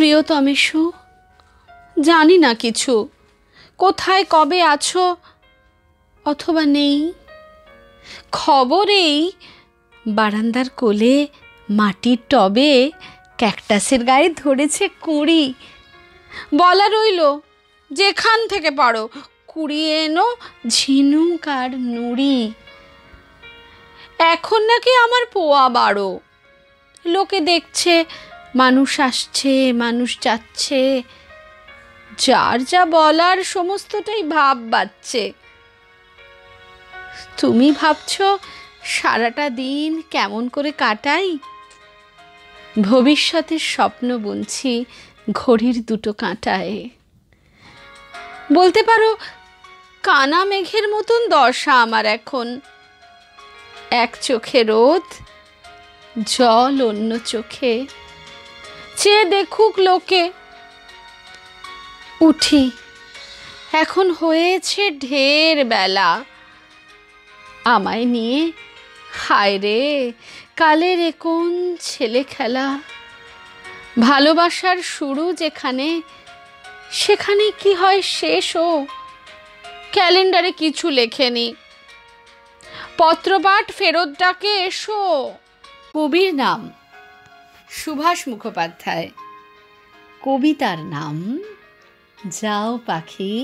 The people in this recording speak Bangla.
প্রিয়তমেষু, জানি না কিছু, কোথায় কবে আছো অথবা নেই। খবর এই বারান্দার কোলে মাটির টবে ক্যাকটাসের গায়ে ধরেছে কুঁড়ি। বলা রইল, যেখান থেকে পারো কুড়িয়ে এনো ঝিনুক আর নুড়ি। এখন নাকি আমার পোয়া 12। লোকে দেখছে মানুষ আসছে, মানুষ যাচ্ছে, যার যা বলার সমস্তটাই ভাব বাজছে। তুমি ভাবছো সারাটা দিন কেমন করে কাটাই? ভবিষ্যতের স্বপ্ন বুনছি ঘড়ির দুটো কাঁটায়। বলতে পারো কানা মেঘের মতন দশা আমার এখন। এক চোখে রোদ, জল অন্য চোখে, চেয়ে দেখুক লোকে। উঠি, এখন হয়েছে ঢের বেলা। আমায় নিয়ে হায় রে কালের এ কোন ছেলে খেলা। ভালোবাসার শুরু যেখানে, সেখানে কি হয় শেষও ক্যালেন্ডারে কিছু লেখেনি। পত্রপাঠ ফেরত ডাকে এসো। কবির নাম সুভাষ মুখোপাধ্যায়, কবিতার নাম যাও পাখি